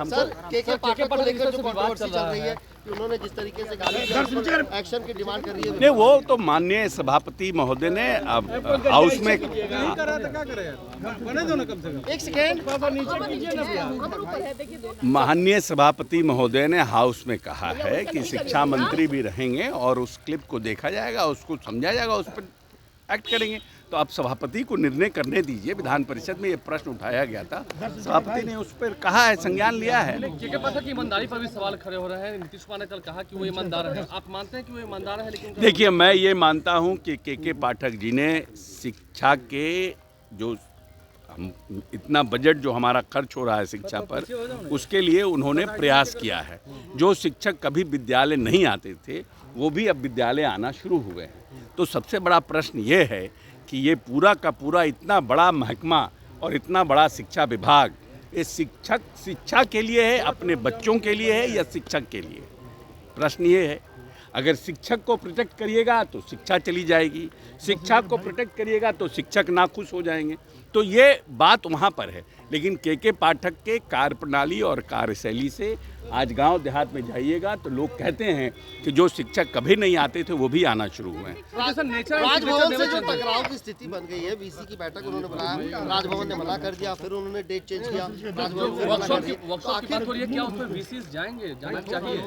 Sir के पाठक को लेकर जो कंट्रोवर्सी चल रही है कि उन्होंने जिस तरीके से गाली एक्शन की डिमांड कर रही है, नहीं वो तो माननीय सभापति महोदय ने अब हाउस में एक सेकेंड माननीय सभापति महोदय ने हाउस में कहा है कि शिक्षा मंत्री भी रहेंगे और उस क्लिप को देखा जाएगा, उसको समझा जाएगा, उस पर एक्ट करेंगे। तो अब सभापति को निर्णय करने दीजिए। विधान परिषद में ये प्रश्न उठाया गया था, सभापति ने उस पर कहा है, संज्ञान लिया है। के पाठक की ईमानदारी पर भी सवाल खड़े हो रहे हैं। नीतीश कुमार ने कल कहा कि वो ईमानदार है, आप मानते हैं कि वो ईमानदार है? लेकिन देखिए, मैं ये मानता हूँ कि के पाठक जी ने शिक्षा के जो इतना बजट जो हमारा खर्च हो रहा है शिक्षा पर, उसके लिए उन्होंने प्रयास किया है। जो शिक्षक कभी विद्यालय नहीं आते थे वो भी अब विद्यालय आना शुरू हुए हैं। तो सबसे बड़ा प्रश्न ये है कि ये पूरा का पूरा इतना बड़ा महकमा और इतना बड़ा शिक्षा विभाग, ये शिक्षा के लिए है, अपने बच्चों के लिए है या शिक्षक के लिए? प्रश्न ये है। अगर शिक्षक को प्रोटेक्ट करिएगा तो शिक्षा चली जाएगी, शिक्षा को प्रोटेक्ट करिएगा तो शिक्षक नाखुश हो जाएंगे। तो ये बात वहाँ पर है। लेकिन के पाठक के कार्यप्रणाली और कार्यशैली से आज गांव देहात में जाइएगा तो लोग कहते हैं कि जो शिक्षक कभी नहीं आते थे वो भी आना शुरू हुए हैं। राजभवन से जो टकराव की स्थिति बन गई है, वीसी की बैठक उन्होंने बुलाया, राजभवन ने मना कर दिया, फिर उन्होंने डेट चेंज किया, राजभवन से मना कर दिया।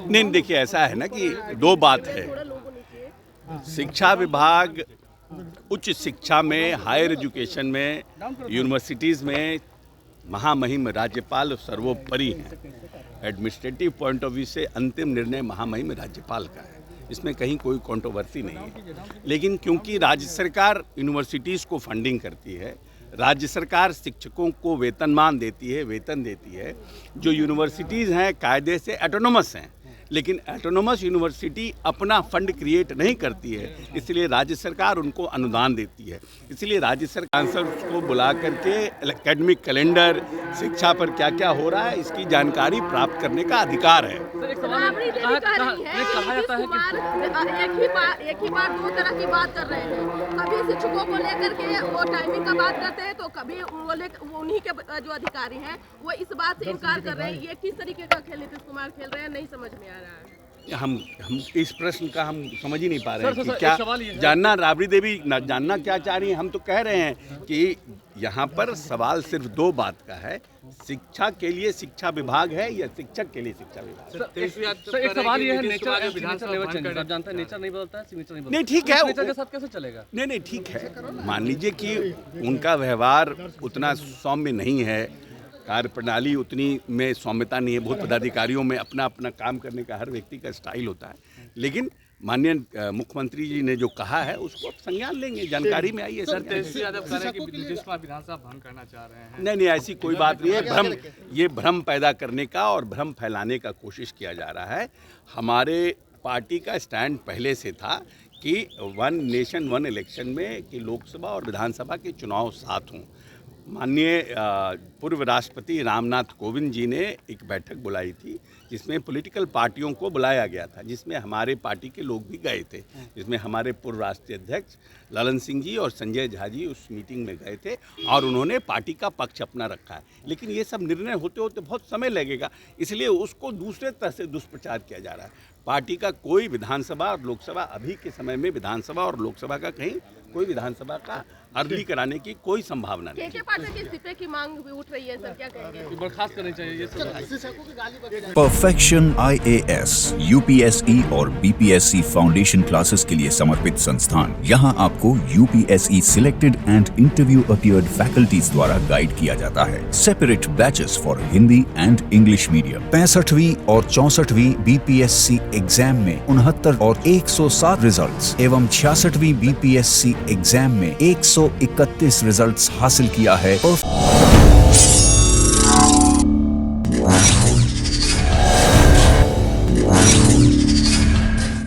नहीं, देखिए ऐसा है ना कि दो बात है। शिक्षा विभाग उच्च शिक्षा में, हायर एजुकेशन में, यूनिवर्सिटीज़ में महामहिम राज्यपाल सर्वोपरि हैं। एडमिनिस्ट्रेटिव पॉइंट ऑफ व्यू से अंतिम निर्णय महामहिम राज्यपाल का है, इसमें कहीं कोई कंट्रोवर्सी नहीं है। लेकिन क्योंकि राज्य सरकार यूनिवर्सिटीज़ को फंडिंग करती है, राज्य सरकार शिक्षकों को वेतनमान देती है, वेतन देती है, जो यूनिवर्सिटीज़ हैं कायदे से ऑटोनोमस हैं, लेकिन ऑटोनोमस यूनिवर्सिटी अपना फंड क्रिएट नहीं करती है, इसलिए राज्य सरकार उनको अनुदान देती है। इसलिए राज्य सरकार को बुला करके एकेडमिक कैलेंडर, शिक्षा पर क्या क्या हो रहा है, इसकी जानकारी प्राप्त करने का अधिकार है। एक ही बार दो तरह की बात कर रहे हैं। कभी शिक्षकों को लेकर के वो टाइमिंग का बात करते हैं, तो कभी उन्हीं के जो अधिकारी हैं वो इस बात से इनकार कर रहे हैं। ये किस तरीके का खेल नीतीश कुमार खेल रहे हैं, नहीं समझ में आ रहा है। हम इस प्रश्न का हम समझ ही नहीं पा रहे हैं कि क्या जानना, राबड़ी देवी जानना क्या चाह रही हैं। हम तो कह रहे हैं कि यहाँ पर सवाल सिर्फ दो बात का है, शिक्षा के लिए शिक्षा विभाग है या शिक्षक के लिए शिक्षा विभाग। एक सवाल ये है, नेचर जानता है, नेचर नहीं बदलता है, सिग्नेचर नहीं बदलता। नहीं ठीक है, नेचर के साथ कैसे चलेगा? नहीं ठीक है। मान लीजिए कि उनका व्यवहार उतना सौम्य नहीं है, कार्यप्रणाली उतनी में सौम्यता नहीं है। बहुत पदाधिकारियों में अपना अपना काम करने का हर व्यक्ति का स्टाइल होता है। लेकिन माननीय मुख्यमंत्री जी ने जो कहा है उसको संज्ञान लेंगे, जानकारी में आई है। सर तेजस्वी यादव कह रहे हैं कि नीतीश कुमार विधानसभा भंग करना चाह रहे हैं। नहीं, ऐसी कोई बात नहीं है। ये भ्रम पैदा करने का और भ्रम फैलाने का कोशिश किया जा रहा है। हमारे पार्टी का स्टैंड पहले से था कि 1 नेशन 1 इलेक्शन में कि लोकसभा और विधानसभा के चुनाव साथ हों। माननीय पूर्व राष्ट्रपति रामनाथ कोविंद जी ने एक बैठक बुलाई थी जिसमें पॉलिटिकल पार्टियों को बुलाया गया था, जिसमें हमारे पार्टी के लोग भी गए थे, जिसमें हमारे पूर्व राष्ट्रीय अध्यक्ष ललन सिंह जी और संजय झा जी उस मीटिंग में गए थे और उन्होंने पार्टी का पक्ष अपना रखा है। लेकिन ये सब निर्णय होते होते बहुत समय लगेगा, इसलिए उसको दूसरे तरह से दुष्प्रचार किया जा रहा है। पार्टी का कोई विधानसभा और लोकसभा, अभी के समय में विधानसभा और लोकसभा का कहीं कोई विधानसभा का अर्ली कराने की कोई संभावना नहीं। के पाठक के इस्तीफे की मांग भी उठ रही है, सर क्या कहेंगे? बर्खास्त करनी चाहिए। परफेक्शन IAS, UPSE और BPSC फाउंडेशन क्लासेस के लिए समर्पित संस्थान। यहाँ आपको UPSE selected and interview appeared faculties द्वारा गाइड किया जाता है। Separate batches for Hindi and English medium. 65वीं और 64वीं BPSC एग्जाम में 69 और 107 रिजल्ट्स एवं 66वीं BPSC एग्जाम में 131 रिजल्ट्स हासिल किया है।